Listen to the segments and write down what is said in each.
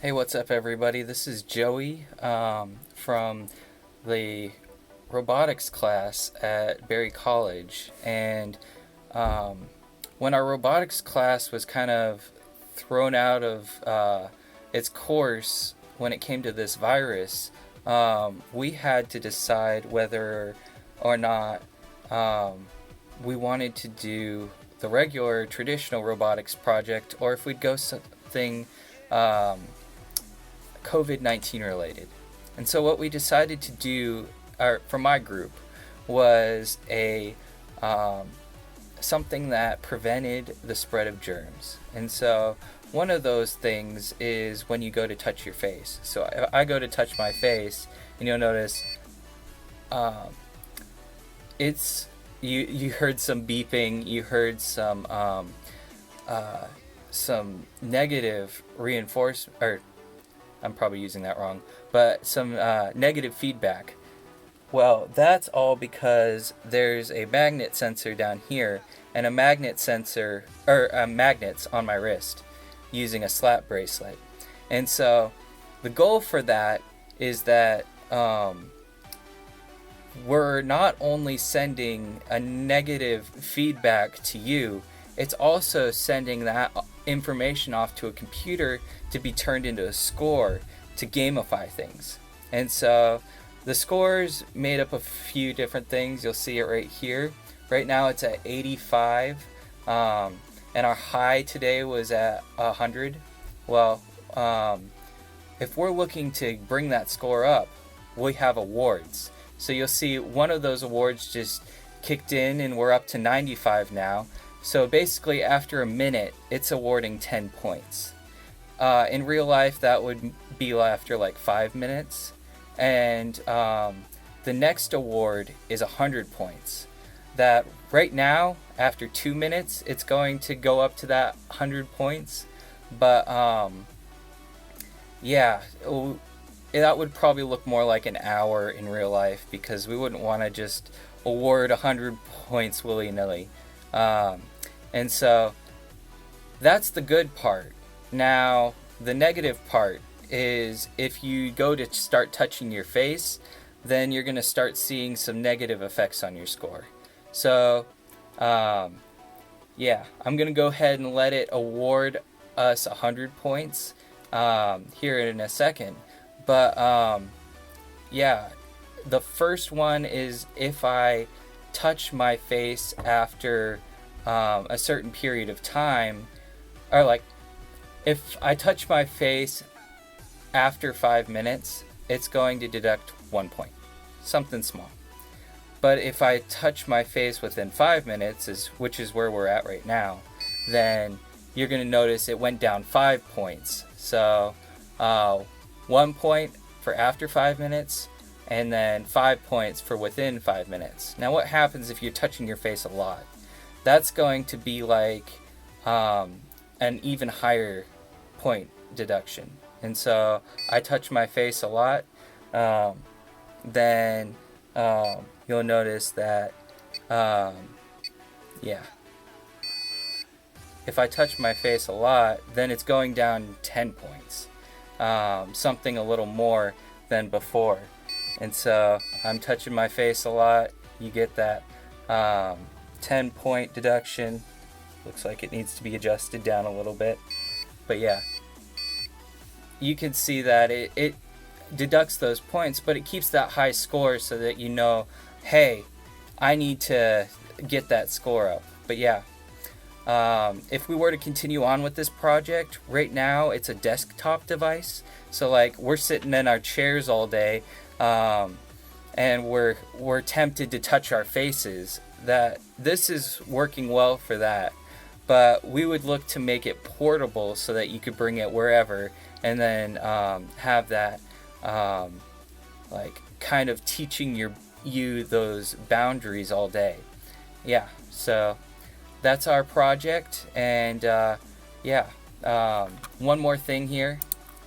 Hey, what's up, everybody? This is Joey from the robotics class at Berry College. And when our robotics class was kind of thrown out of its course when it came to this virus, we had to decide whether or not we wanted to do the regular traditional robotics project or if we'd go something COVID-19 related. And so what we decided to do for my group was a something that prevented the spread of germs. And so one of those things is when you go to touch your face. So I go to touch my face, and you'll notice it's you heard some beeping, you heard some negative reinforcement, or I'm probably using that wrong, but some negative feedback. Well, that's all because there's a magnet sensor down here and a magnet sensor, or magnets on my wrist using a slap bracelet. And so the goal for that is that we're not only sending a negative feedback to you, it's also sending that information off to a computer to be turned into a score to gamify things. And so the score's made up of a few different things. You'll see it right here. Right now it's at 85, and our high today was at 100. Well, if we're looking to bring that score up, we have awards. So you'll see one of those awards just kicked in and we're up to 95 now. So basically after a minute, it's awarding 10 points. In real life, that would be after like 5 minutes. And the next award is 100 points. That right now, after 2 minutes, it's going to go up to that 100 points. But yeah, that would probably look more like an hour in real life because we wouldn't want to just award 100 points willy-nilly. And so that's the good part. Now, the negative part is if you go to start touching your face, then you're going to start seeing some negative effects on your score. So, yeah, I'm going to go ahead and let it award us 100 points here in a second. But, yeah, the first one is if I touch my face after a certain period of time, or like if I touch my face after 5 minutes, it's going to deduct 1 point, something small. But if I touch my face within 5 minutes, which is where we're at right now, then you're going to notice it went down 5 points. So 1 point for after 5 minutes, and then 5 points for within 5 minutes. Now what happens if you're touching your face a lot? That's going to be like an even higher point deduction. And so I touch my face a lot, then you'll notice that, yeah. If I touch my face a lot, then it's going down 10 points. Something a little more than before. And so I'm touching my face a lot, you get that 10-point deduction. Looks like it needs to be adjusted down a little bit. But yeah, you can see that it deducts those points, but it keeps that high score so that you know, hey, I need to get that score up. But yeah, if we were to continue on with this project, right now it's a desktop device. So like we're sitting in our chairs all day, and we're tempted to touch our faces. That this is working well for that, but we would look to make it portable so that you could bring it wherever, and then have that like kind of teaching you those boundaries all day. Yeah, so that's our project. And yeah, one more thing here.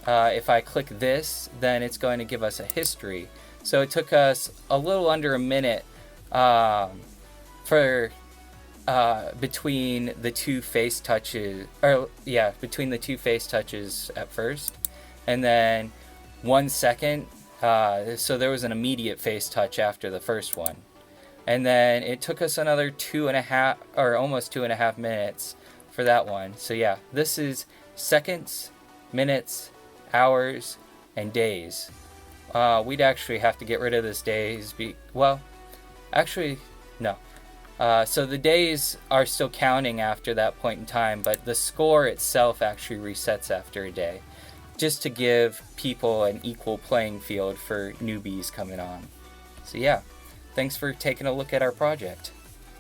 If I click this, then it's going to give us a history. So it took us a little under a minute for between the two face touches, between the two face touches at first. and then 1 second. So there was an immediate face touch after the first one. And then it took us another 2.5 or almost 2.5 minutes for that one. So yeah, this is seconds, minutes, hours, and days. We'd actually have to get rid of this days. Well, actually, no. So the days are still counting after that point in time, but the score itself actually resets after a day, just to give people an equal playing field for newbies coming on. So yeah, thanks for taking a look at our project.